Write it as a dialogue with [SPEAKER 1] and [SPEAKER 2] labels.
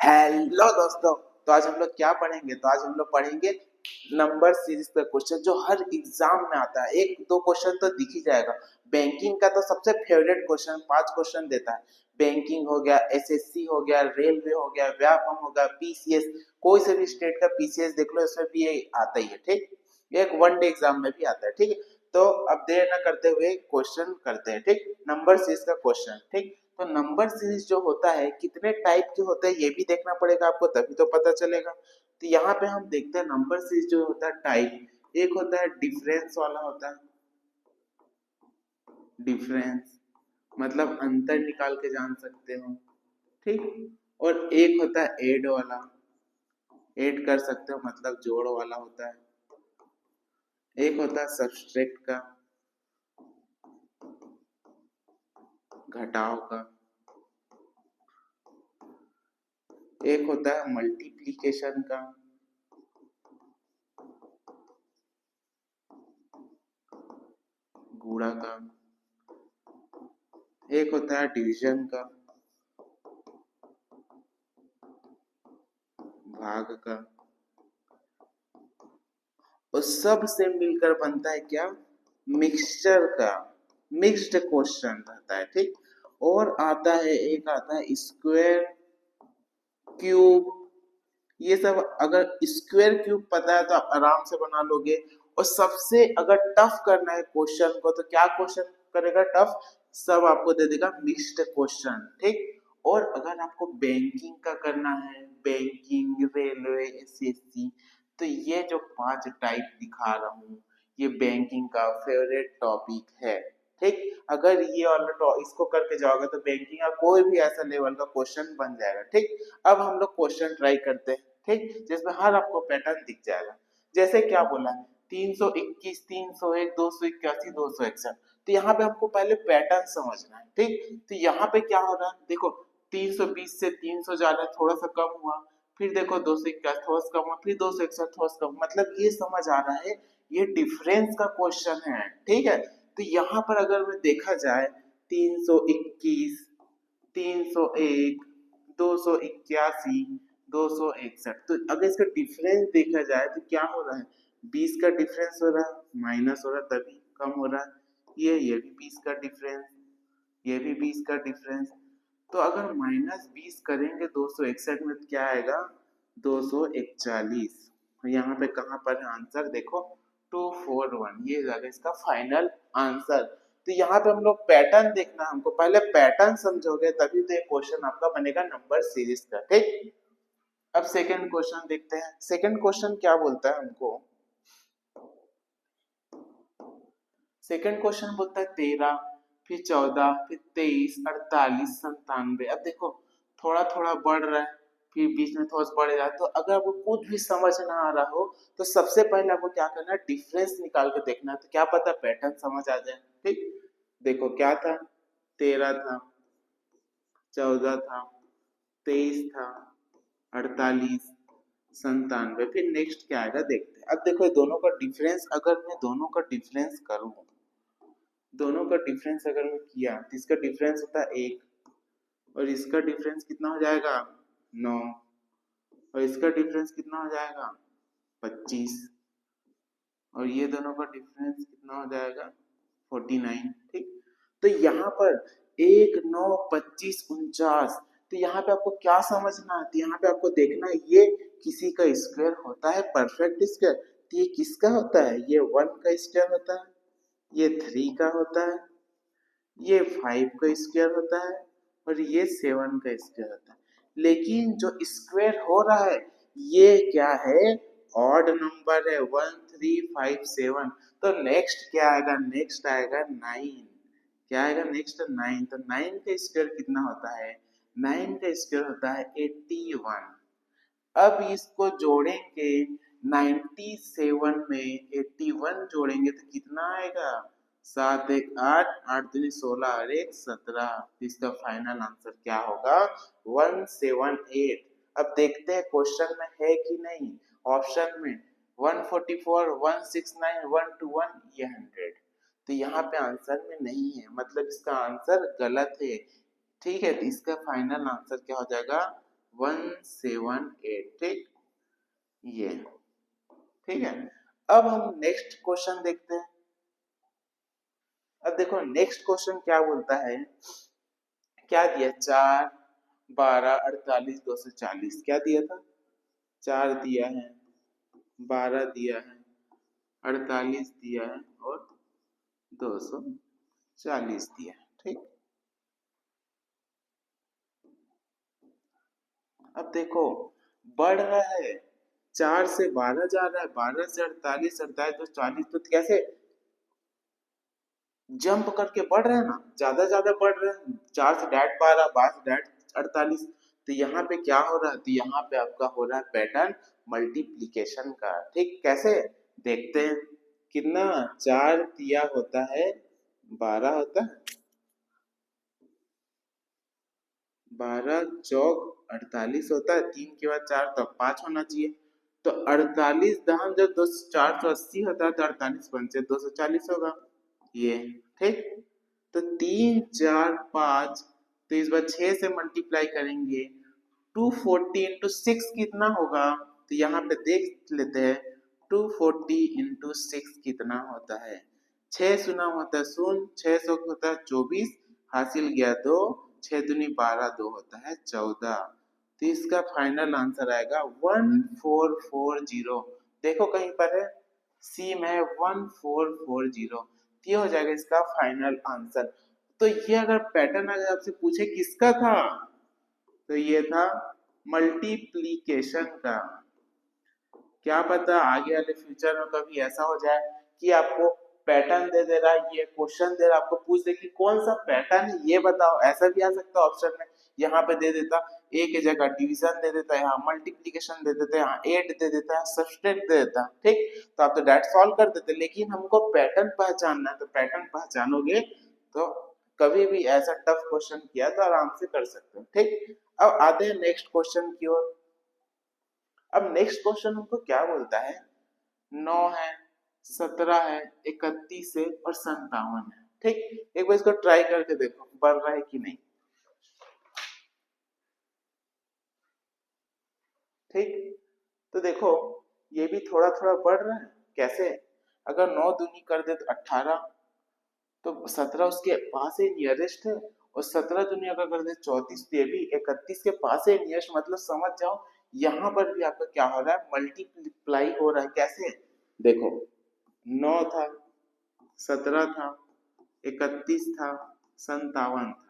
[SPEAKER 1] Hello दोस्तों। तो आज हम लोग क्या पढ़ेंगे? तो आज हम लोग पढ़ेंगे नंबर सीरीज का क्वेश्चन जो हर एग्जाम में आता है। एक दो क्वेश्चन तो दिख ही जाएगा। बैंकिंग का तो सबसे फेवरेट क्वेश्चन 5 क्वेश्चन देता है। बैंकिंग हो गया, एसएससी हो गया, रेलवे हो गया, व्यापम हो गया, पीसीएस, कोई से भी स्टेट का पीसीएस देख लो, इसमें भी ये आता ही है। ठीक, एक वन डे एग्जाम में भी आता है। ठीक है, तो अब देर न करते हुए क्वेश्चन करते हैं। ठीक, नंबर सीरीज का क्वेश्चन। ठीक, तो नंबर सीरीज जो होता है कितने टाइप के होते हैं ये भी देखना पड़ेगा आपको, तभी तो पता चलेगा। तो यहाँ पे हम देखते हैं नंबर सीरीज जो होता है टाइप। एक होता है डिफरेंस वाला होता है, डिफरेंस मतलब अंतर निकाल के जान सकते हो। ठीक, और एक होता है एड वाला, ऐड कर सकते हो मतलब जोड़ वाला होता है। एक होता है सब्सट्रैक्ट का, घटाव का। एक होता है मल्टीप्लिकेशन का, गुणा का। एक होता है डिवीजन का, भाग का। उस सब से मिलकर बनता है क्या? मिक्सचर का, मिक्स्ड क्वेश्चन रहता है। ठीक, और आता है एक आता है स्क्वायर क्यूब। ये सब अगर स्क्वायर क्यूब पता है तो आप आराम से बना लोगे। और सबसे अगर टफ करना है क्वेश्चन को तो क्या क्वेश्चन करेगा टफ? सब आपको दे देगा मिक्स्ड क्वेश्चन। ठीक, और अगर आपको बैंकिंग का करना है, बैंकिंग, रेलवे, एसएससी, तो ये जो 5 टाइप दिखा रहा हूँ ये बैंकिंग का फेवरेट टॉपिक है। ठीक, अगर ये वाला इसको करके जाओगे तो बैंकिंग का कोई भी ऐसा लेवल का क्वेश्चन बन जाएगा। ठीक, अब हम लोग क्वेश्चन ट्राई करते हैं। ठीक, जिसमें हर आपको पैटर्न दिख जाएगा। जैसे क्या बोला है, 321, 301, 281, 261। तो यहाँ पे हमको पहले पैटर्न समझना है। ठीक, तो यहाँ पे क्या हो रहा है देखो, 320 से 300 जा रहा है, थोड़ा सा कम हुआ। फिर देखो 281 थोड़ा सा कम हुआ, फिर 261 थोड़ा सा कम। मतलब ये समझ आ रहा है ये डिफरेंस का क्वेश्चन है। ठीक है, तो यहाँ पर अगर मैं देखा जाए 321, 301, 281, 261, तो अगर इसका डिफरेंस देखा जाए तो क्या हो रहा है? 20 का डिफरेंस हो रहा है, माइनस हो रहा है तभी कम हो रहा है। ये भी 20 का डिफरेंस, ये भी 20 का डिफरेंस। तो अगर -20 करेंगे 261 में तो क्या आएगा? 241। यहाँ पे कहाँ पर है आंसर? देखो 241, ये जाएगा इसका फाइनल आंसर। तो यहाँ पे हम लोग पैटर्न देखना, हमको पहले पैटर्न समझोगे तभी तो ये क्वेश्चन आपका बनेगा नंबर सीरीज का। ठीक, अब सेकंड क्वेश्चन देखते हैं। सेकंड क्वेश्चन क्या बोलता है हमको? सेकंड क्वेश्चन बोलता है 13, फिर 14, फिर 23, 48, 97। अब देखो थोड़ा थोड़ा बढ़ रहा है, फिर बीच में थोड़ा सा बढ़ रहा है। तो अगर आपको कुछ भी समझ ना आ रहा हो तो सबसे पहले आपको क्या करना है? डिफरेंस निकाल के देखना है, तो क्या पता पैटर्न समझ आ जाए। ठीक, देखो क्या था, 13 था, 14 था, 23 था, 48, 97। फिर नेक्स्ट क्या आएगा देखते हैं। अब देखो ये दोनों का डिफरेंस, अगर मैं दोनों का डिफरेंस करूं, दोनों का डिफरेंस अगर मैं किया तो इसका डिफरेंस होता है 1, और इसका डिफरेंस कितना हो जाएगा? 9, और इसका डिफरेंस कितना हो जाएगा? 25, और ये दोनों का डिफरेंस कितना हो जाएगा? 49। ठीक, तो यहाँ पर 1, 9, 25, 49। तो यहाँ पे आपको क्या समझना है? तो यहाँ पे आपको देखना है ये किसी का स्क्वायर होता है, परफेक्ट स्क्वायर। तो ये किसका होता है? ये 1 का स्क्वायर होता है, ये 3 का होता है, ये 5 का स्क्वायर होता है, और ये 7 का स्क्वायर होता है। लेकिन जो स्क्वायर हो रहा है ये क्या है? ऑड नंबर है, 1, 3, 5, 7। तो नेक्स्ट क्या आएगा? नेक्स्ट आएगा 9। क्या आएगा नेक्स्ट? 9। तो 9 का स्क्वायर कितना होता है? 9 का स्क्वायर होता है 81। अब इसको जोड़ेंगे 97 में 81 जोड़ेंगे तो कितना आएगा? 7, 1, 8, 8 दूनी 16 और 1 17। इसका फाइनल आंसर क्या होगा? 178। अब देखते हैं क्वेश्चन में है कि नहीं। ऑप्शन में 144, 169, 121, ये 100। तो यहाँ पे आंसर में नहीं है, मतलब इसका आंसर गलत है। ठीक है, तो इसका फाइनल आंसर क्या हो जाएगा? 178, ठीक, ये, ठीक है। अब हम नेक्स्ट क्वेश्चन देखते हैं। अब देखो नेक्स्ट क्वेश्चन क्या बोलता है, क्या दिया, 4, 12, 48, 240, क्या दिया था, 4 दिया है, 12 दिया है, 48 दिया है और 240 दिया है, ठीक। अब देखो बढ़ रहा है, 4 से 12 जा रहा है, 12 से 48, 48 तो 40, तो कैसे जंप करके बढ़ रहे हैं ना, ज्यादा ज्यादा बढ़ रहे हैं, 4 से डायरेक्ट 12, 12 से डायरेक्ट 48। तो यहाँ पे क्या हो रहा है, तो यहाँ पे आपका हो रहा है पैटर्न मल्टीप्लीकेशन का, ठीक। कैसे देखते हैं, कितना, 4 दिया होता है, 12 होता है, 12 चौक 48 होता है, 3 के बाद 4 तो 5 होना चाहिए। तो 48 दहम जब 480 होता है तो 48 पंचे 240 होगा, ये, ठीक। तो 3, 4, 5, तो इस बार 6 से मल्टीप्लाई करेंगे, 240 इंटू 6 कितना होगा, तो यहाँ पे देख लेते हैं, 240 इंटू 6 कितना होता है, 6 सुना होता है शून्य, 6 सौ होता है 24, हासिल गया 2, 6 दूनी 12, 2 होता है 14। तो इसका फाइनल आंसर आएगा 1440। देखो कहीं पर है, सी में है 1440, ये हो जाएगा इसका फाइनल आंसर। तो ये अगर पैटर्न अगर आपसे पूछे किसका था, तो ये था मल्टीप्लीकेशन का। क्या पता आगे वाले फ्यूचर में कभी ऐसा हो जाए कि आपको पैटर्न दे दे रहा है, ये क्वेश्चन दे रहा है, आपको पूछ दे कि कौन सा पैटर्न है ये बताओ, ऐसा भी आ सकता है ऑप्शन में। यहाँ पे दे देता ए की जगह डिवीजन दे देता है, यहाँ मल्टीप्लीकेशन दे देता है, यहाँ एड दे देता है, सब्सट्रैक्ट दे देता है, ठीक। तो आप तो डायरेक्ट सॉल्व कर देते, लेकिन हमको पैटर्न पहचानना है, तो पैटर्न पहचानोगे तो कभी भी ऐसा टफ क्वेश्चन किया तो आराम से कर सकते हो, ठीक। अब आते हैं नेक्स्ट क्वेश्चन की ओर। अब नेक्स्ट क्वेश्चन हमको क्या बोलता है, 9 है, 17 है, 31 है और 57 है, ठीक। एक बार इसको ट्राई करके देखो बढ़ रहा है कि नहीं, ठीक। तो देखो ये भी थोड़ा थोड़ा बढ़ रहा है, कैसे, अगर 9 दूनी कर दे तो 18, तो 17 उसके पास ही नियरेस्ट है, और 17 दूनी अगर कर दे 34, तो ये भी 31 के पास है नियरेस्ट, मतलब समझ जाओ यहाँ पर भी आपका क्या हो रहा है, मल्टीप्लाई हो रहा है। कैसे देखो, 9 था, 17 था, 31 था, 57 था,